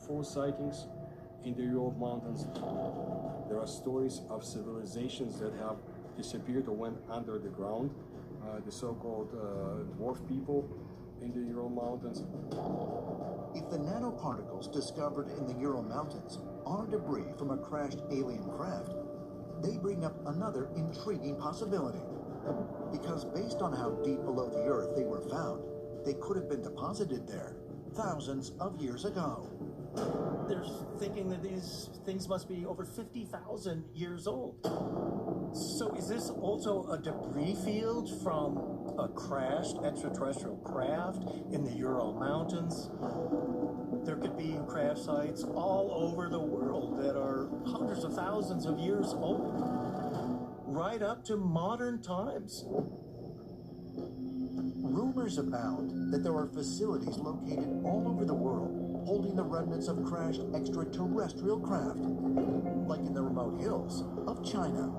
UFO sightings in the Ural Mountains. There are stories of civilizations that have disappeared or went under the ground, the so-called dwarf people in the Ural Mountains. If the nanoparticles discovered in the Ural Mountains are debris from a crashed alien craft, they bring up another intriguing possibility. Because based on how deep below the Earth they were found, they could have been deposited there thousands of years ago. They're thinking that these things must be over 50,000 years old. So is this also a debris field from a crashed extraterrestrial craft in the Ural Mountains? There could be crash sites all over the world that are hundreds of thousands of years old, right up to modern times. Rumors abound that there are facilities located all over the world holding the remnants of crashed extraterrestrial craft, like in the remote hills of China,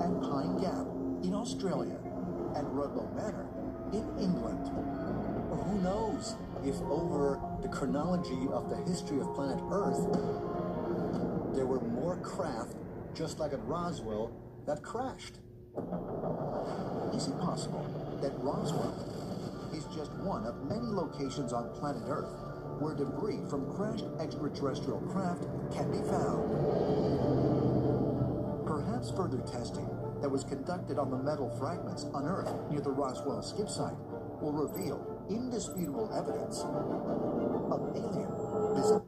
and Pine Gap in Australia, and Rudlow Manor in England. Or who knows if over the chronology of the history of planet Earth, there were more craft, just like at Roswell, that crashed. Is it possible that Roswell is just one of many locations on planet Earth where debris from crashed extraterrestrial craft can be found? Perhaps further testing that was conducted on the metal fragments unearthed near the Roswell skip site will reveal indisputable evidence of alien visit.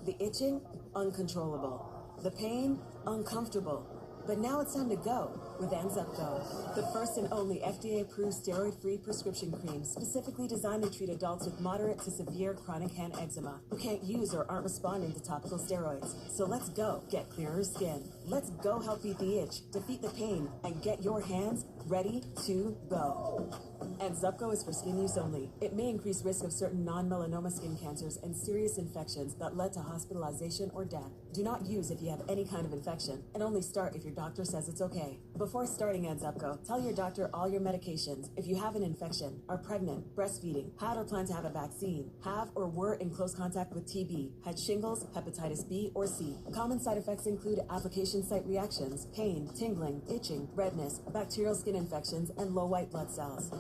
The itching, uncontrollable. The pain, uncomfortable. But now it's time to go with Anzepto, the first and only FDA-approved steroid-free prescription cream specifically designed to treat adults with moderate to severe chronic hand eczema who can't use or aren't responding to topical steroids. So let's go get clearer skin. Let's go help beat the itch, defeat the pain, and get your hands ready to go. And Zupco is for skin use only. It may increase risk of certain non-melanoma skin cancers and serious infections that led to hospitalization or death. Do not use if you have any kind of infection, and only start if your doctor says it's okay. Before starting Anzepco, tell your doctor all your medications. If you have an infection, are pregnant, breastfeeding, had or plan to have a vaccine, have or were in close contact with TB, had shingles, hepatitis B or C. Common side effects include application site reactions, pain, tingling, itching, redness, bacterial skin infections, and low white blood cells.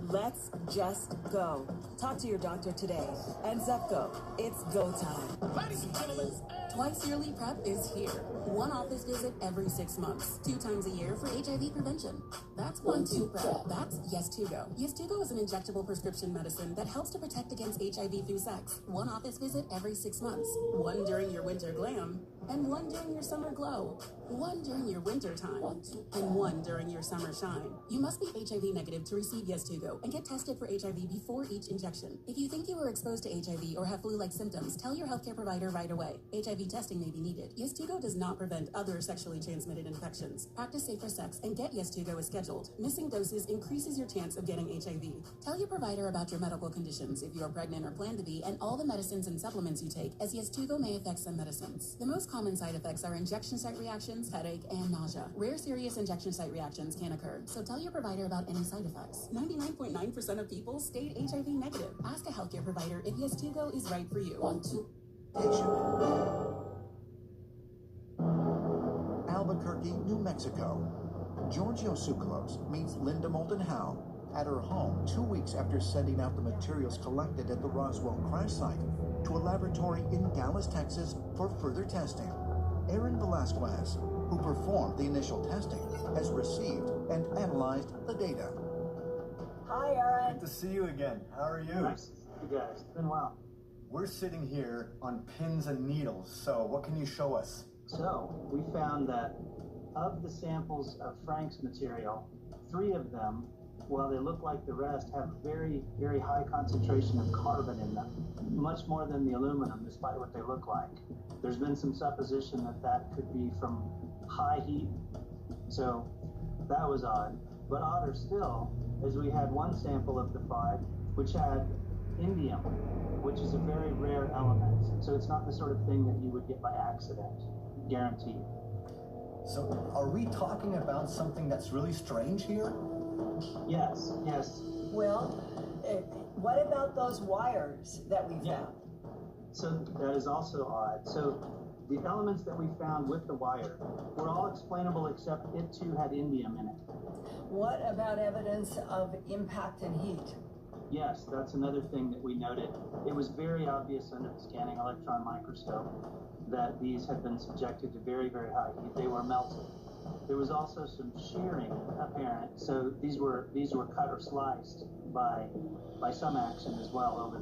Let's just go. Talk to your doctor today. And Zepco, it's go time. Ladies and gentlemen, Twice Yearly PrEP is here. One office visit every 6 months. 2 times a year for HIV prevention. That's 1-2 PrEP. That's Yes2Go. Yes2Go is an injectable prescription medicine that helps to protect against HIV through sex. One office visit every 6 months. One during your winter glam, and one during your summer glow. One during your winter time, and one during your summer shine. You must be HIV negative to receive Yes2Go and get tested for HIV before each injection. If you think you were exposed to HIV or have flu-like symptoms, tell your healthcare provider right away. HIV testing may be needed. Yes2Go does not prevent other sexually transmitted infections. Practice safer sex and get Yes2Go as scheduled. Missing doses increases your chance of getting HIV. Tell your provider about your medical conditions if you are pregnant or plan to be, and all the medicines and supplements you take, as Yes2Go may affect some medicines. The most common side effects are injection site reactions, headache, and nausea. Rare serious injection site reactions can occur, so tell your provider about any side effects. 99.9% of people state HIV negative. Ask a healthcare provider if Yes2Go is right for you. Albuquerque, New Mexico. Giorgio Tsoukalos meets Linda Moulton Howe at her home 2 weeks after sending out the materials collected at the Roswell crash site to a laboratory in Dallas, Texas for further testing. Aaron Velasquez, who performed the initial testing, has received and analyzed the data. Hi, Aaron. Good to see you again. How are you? Nice to see you guys. It's been well. We're sitting here on pins and needles, so what can you show us? So, we found that of the samples of Frank's material, 3 of them, while they look like the rest, have very, very high concentration of carbon in them, much more than the aluminum, despite what they look like. There's been some supposition that that could be from high heat, so that was odd. But odder still is we had one sample of the 5 which had indium, which is a very rare element. So it's not the sort of thing that you would get by accident, guaranteed. So are we talking about something that's really strange here? Yes, yes. Well, what about those wires that we found? So that is also odd. So the elements that we found with the wire were all explainable except it too had indium in it. What about evidence of impact and heat? Yes, that's another thing that we noted. It was very obvious under the scanning electron microscope that these had been subjected to very, very high heat. They were melted. There was also some shearing apparent. So these were cut or sliced by some action as well over the